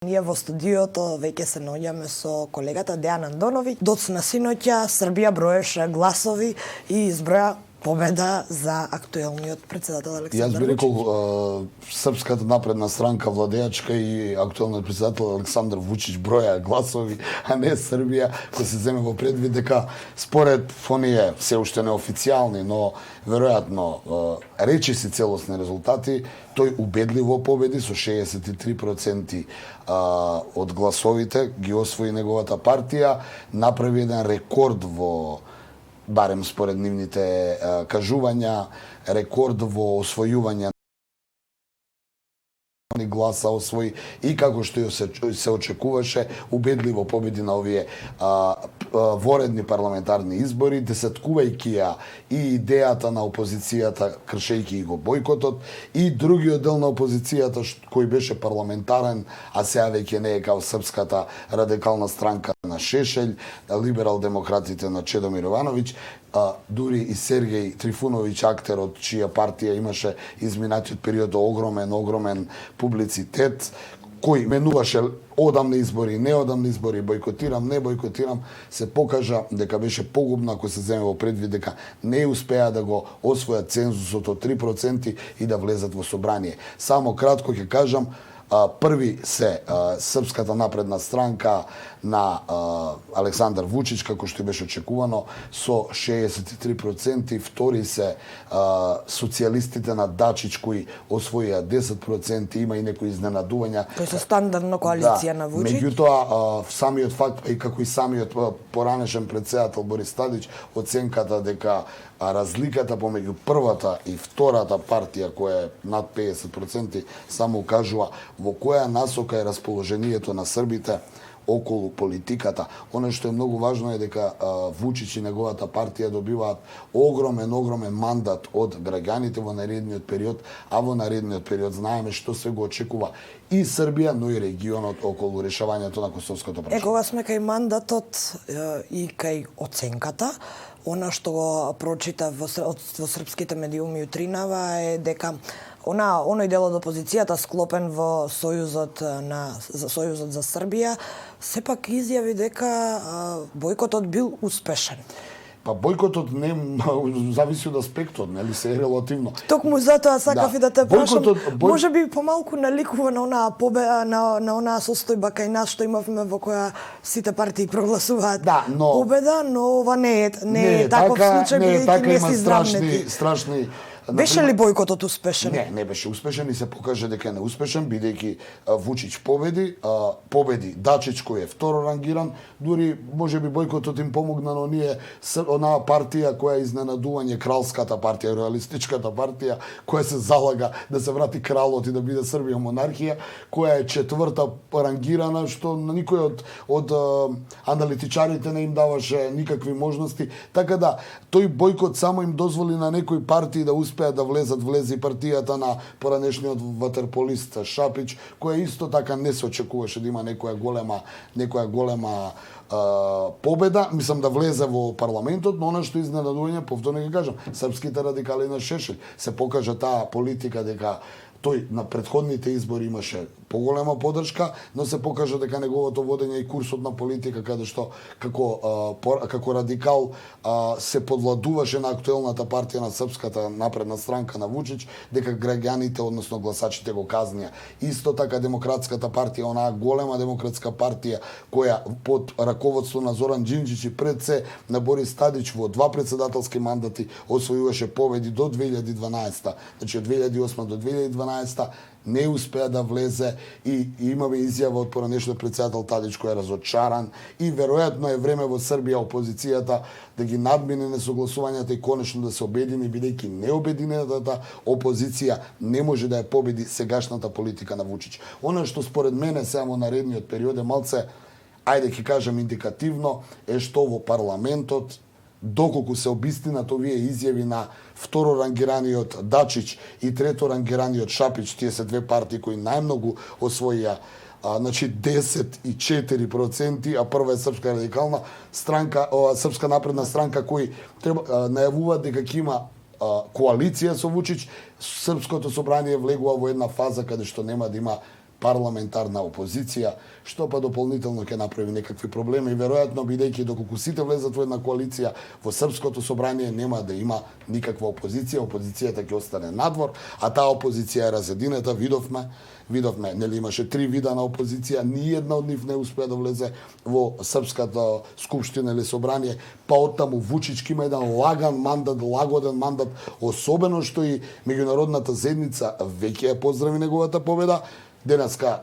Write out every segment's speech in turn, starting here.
Ние во студиото веќе се наоѓаме со колегата Дејан Андоновиќ. Доцна синоќа Србија броеше гласови и изброја победа за актуелниот председател Александар Вучиќ. Јас би рекол Српската напредна странка владеачка и актуелниот председател Александар Вучиќ броја гласови, а не Србија, кој се земе во предвид дека според оние се уште неофицијални, но веројатно речиси целосни резултати, тој убедливо победи со 63% од гласовите, ги освои неговата партија, направи еден рекорд во, барем според нивните кажувања, рекорд во освојување гласа освои и како што се очекуваше, убедливо победи на овие воредни парламентарни избори, десеткувајќи ја и идејата на опозицијата, кршејќи го бойкотот, и другиот дел на опозицијата кој беше парламентарен, а сега веќе не е као Српската радикална странка на Шешелј, либерал-демократите на Чедомир Јовановиќ, дури и Сергеј Трифуновиќ, актерот чија партија имаше изминатиот период огромен публицитет, кој менуваше одам на избори, не одам на избори, бойкотирам, не бойкотирам, се покажа дека беше погубно ако се земе во предвид дека не успеа да го освојат цензусот од 3% и да влезат во собрание. Само кратко ќе кажам, први се Српската напредна странка на Александар Вучиќ, како што беше очекувано, со 63%, втори се социјалистите на Дачиќ, кои освоија 10%, има и некои изненадувања. Кои се стандардна коалиција на Вучиќ. Меѓутоа, самиот факт, и како и самиот поранешен председател Борис Тадиќ, оценката дека разликата помеѓу првата и втората партија, која е над 50%, само укажува во која насока е расположението на србите околу политиката. Оно што е многу важно е дека Вучиќ и неговата партија добиваат огромен мандат од граѓаните во наредниот период, а во наредниот период знаеме што се го очекува и Србија, но и регионот околу решавањето на косовското прашање. Кога сме кај мандатот и кај оценката, она што го прочита во српските медиуми утринава е дека оној дел од опозицијата склопен во Сојузот за Србија сепак изјави дека бојкотот бил успешен. Па бојкотот не зависи од аспектот, нели се релативно. Токму затоа сакав и да те прашам, може би помалку наликува на онаа победа, на онаа состојба кај нас што имавме во која сите партии прогласуваат победа, но ова не е таков случај, бидејќи не си здравнети. Страшни. Беше ли бојкотот успешен? Не беше успешен и се покаже дека е неуспешен, бидејќи Вучиќ победи Дачиќ кој е второ рангиран, дури можеби бојкотот им помогна на онаа партија која е изненадување, кралската партија, реалистичката партија, која се залага да се врати кралот и да биде Србија монархија, која е четврта рангирана, што на никој од аналитичарите не им даваше никакви можности, така да тој бојкот само им дозволи на некои партии да успеат да влезе и партијата на поранешниот ватерполист Шапиќ, која исто така не се очекуваше да има некоја голема победа, мислам да влезе во парламентот, но она што изненадување, повторно ќе кажам, српските радикали на Шешелј се покажа таа политика дека тој на претходните избори имаше поголема поддршка, но се покажа дека неговото водење и курсот на политика каде што како радикал се подвладуваше на актуелната партија на Српската напредна странка на Вучиќ, дека граѓаните, односно гласачите го казнија. Исто така Демократската партија, онаа голема демократска партија која под раководство на Зоран Џинџиќ и пред се на Борис Тадиќ во два председателски мандати освојуваше победи до 2012, значи од 2008 до 2012 не успеа да влезе и имаме изјава од поранешниот председател Тадиќ кој е разочаран и веројатно е време во Србија опозицијата да ги надмине несогласувањата и конечно да се обедини, бидејќи необединетата опозиција не може да ја победи сегашната политика на Вучиќ. Она што според мене сега во наредниот период е малце, ајде ќе кажам индикативно, е што во парламентот доколку се обистинат овие изјави на второ рангираниот Дачиќ и трето рангираниот Шапиќ, тие се две партии кои најмногу освоија значи 10,4%, а прва е Српска радикална странка, Српска напредна странка кои најавуваат дека ќе има коалиција со Вучиќ. Српското собрание влегува во една фаза каде што нема да има парламентарна опозиција, што па дополнително ќе направи некакви проблеми и веројатно бидејќи доколку сите влезат во една коалиција во Српското собрание нема да има никаква опозиција, опозицијата ќе остане надвор, а таа опозиција е разединета, видовме, нели имаше 3 вида на опозиција, ни една од нив не успеа да влезе во Српската скупштина или собрание, па оттаму Вучич има еден лагоден мандат, особено што и меѓународната заедница веќе ја поздрави неговата победа. Денеска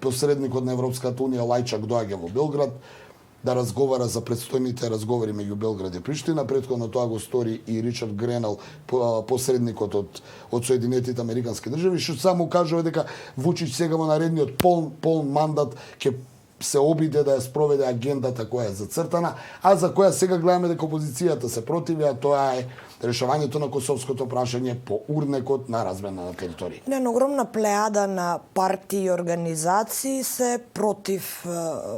посредникот на Европската унија Лајчак доаѓа во Белград да разговара за предстојните разговори меѓу Белград и Приштина. Претходно тоа го стори и Ричард Гренел, посредникот од Соединетите Американски држави, што само кажува дека Вучич сега во наредниот полн мандат ќе се обиде да ја спроведе агендата која е зацртана, а за која сега гледаме дека опозицијата се противи, а тоа е решавањето на косовското прашање по урнекот на размена на територии. Не, огромна плејада на партии и организации се против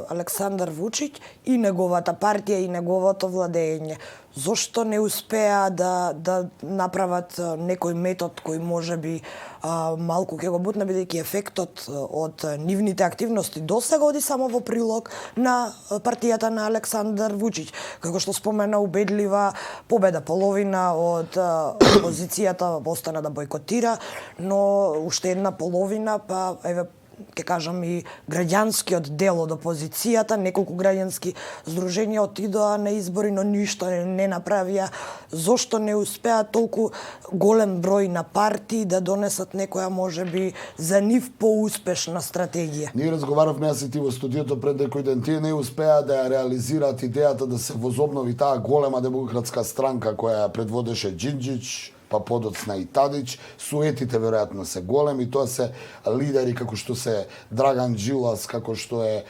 Александар Вучич и неговата партија и неговото владење. Зошто не успеа да направат некој метод кој можеби малку ќе го бутне, бидејќи ефектот од нивните активности досега оди само во прилог на партијата на Александар Вучич. Како што спомена, убедлива победа, половина од опозицијата остана да бойкотира, но уште една половина, па еве ќе кажам и граѓанскиот дел од опозицијата, неколку граѓански здруженија отидоа на избори, но ништо не направија. Зошто не успеа толку голем број на партии да донесат некоја можеби за нив поуспешна стратегија? Ние разговаравме јас и ти во студиото пред некој ден. Тие не успеа да ја реализираат идејата да се возобнови таа голема демократска странка која предводеше Џинџич, па подоцна и Тадич. Суетите веројатно се големи, тоа се лидери како што се Драган Джилас, како што е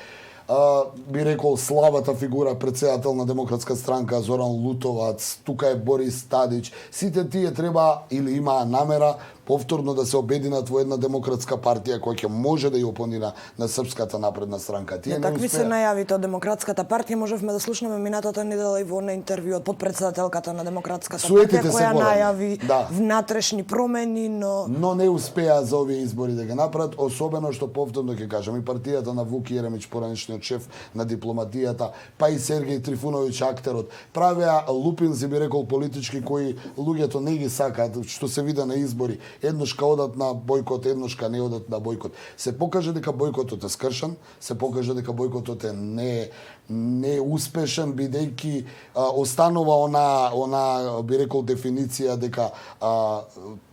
би рекол славата фигура председател на Демократска странка Зоран Лутовац, тука е Борис Тадич. Сите тие треба или имаа намера повторно да се обединат во една демократска партија која ќе може да ја опонира на Српската напредна странка. Тие не такви успеа. се најавите од Демократската партија, можевме да слушнеме минатата недела и во на интервју од подпредседателката на Демократската партија која најави внатрешни промени, но не успеа за овие избори да ги направат, особено што повторно ќе кажам и партијата на Вук Јеремич, поранешниот шеф на дипломатијата, па и Сергеј Трифуновиќ, актерот, правеа лупинзи, би рекол, политички кои луѓето не ги сакаат, што се вида на избори. Едношка одат на бојкот, едношка не одат на бојкот. Се покаже дека бојкотот е скршен, се покаже дека бојкотот е не успешен, бидејќи останува она би рекол дефиниција дека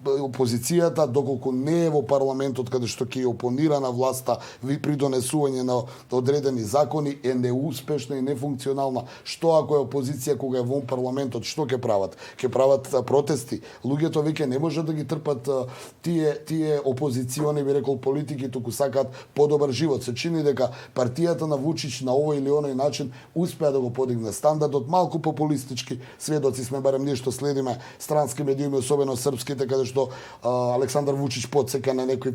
опозицијата доколку не е во парламентот каде што ќе опонира на власта при донесување на одредени закони е неуспешна и нефункционална. Што ако е опозиција кога е во парламентот, што ќе прават? Ќе прават протести. Луѓето веќе не можат да ги трпат тие опозициони, би рекол, политики, туку сакаат подобар живот. Се чини дека партијата на Вучич на овој или оној начин успеа да го подигне стандардот, малку популистички. Сведоци сме, барем ние што следиме странски медиуми, особено српските, каде што Александар Вучич потсека на некои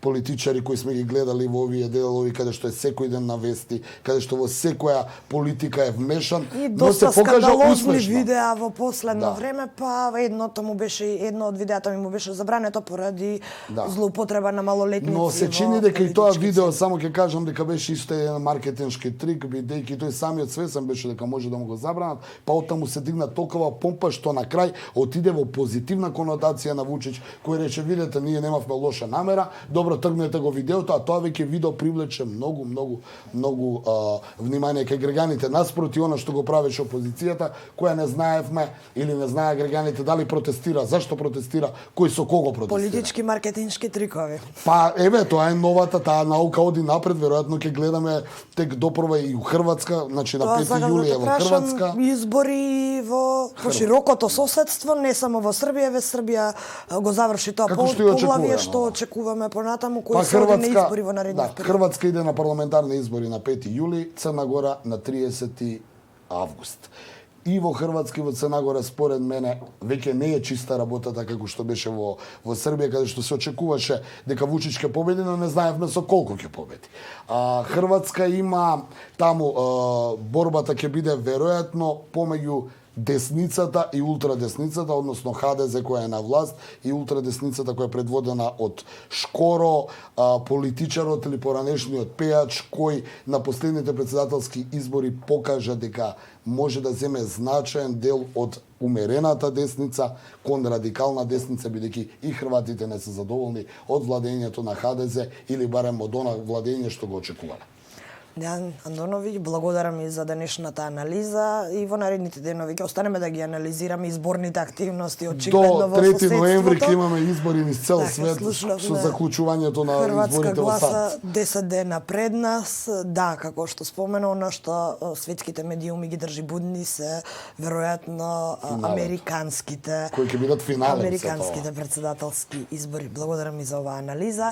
политичари кои сме ги гледали во овие делови, каде што е секој ден на вести, каде што во секоја политика е вмешан, но се покажа успешно. Видеа во последно време, па едно од видеата му беше забрането поради злоупотреба на малолетници. Но се чини дека и тоа видео, само ќе кажам дека беше исто еден маркетиншки трик, бидејќи тој самиот свесен беше дека може да му го забранат, па оттаму се дигна толкова помпа што на крај отиде во позитивна конотација на Вучич, кој рече: видете, ние немавме лоша намера, добро тргнете го видеото, а тоа веќе видео привлече многу внимание кај граѓаните, наспроти она што го правеше опозицијата, која не знаевме или не знае граѓаните дали протестира, зашто протестира, кој со кого протестира. Политички маркетиншки трикови. Па еве, тоа е новата, таа наука оди напред, веројатно ќе гледаме тек допрва и у Хрватска, значи на 5 јули во Хрватска. Избори во широкото соседство, не само во Србија, Србија го заврши тоа поглавје што очекуваме понатаму, кои се оди на избори во наредниот период. Хрватска иде на парламентарни избори на 5 јули, Црна Гора на 30 август. И во Хрватска и во Црна Гора, според мене, веќе не е чиста работата како што беше во Србија, каде што се очекуваше дека Вучич ќе победи, но не знаевме со колку ќе победи. Хрватска има таму борбата ќе биде веројатно помеѓу десницата и ултрадесницата, односно ХДЗ која е на власт и ултрадесницата која е предводена од Шкоро, политичарот или поранешниот пејач кој на последните председателски избори покажа дека може да земе значаен дел од умерената десница кон радикална десница, бидејќи и хрватите не се задоволни од владењето на ХДЗ или барем од она владење што го очекувале. Дејан Андоновиќ, благодарам и за денешната анализа и во наредните денови ќе останеме да ги анализираме изборните активности До очигледно во 3 ноември соседството. ќе имаме избори низ цел Така, свет слушнавме со заклучувањето на Хрватска изборите во гласа САД. 10 дена пред нас. Да, како што спомена, она што светските медиуми ги држи будни се веројатно американските Кои ќе бидат финален за тоа. американските председателски избори. Благодарам и за оваа анализа.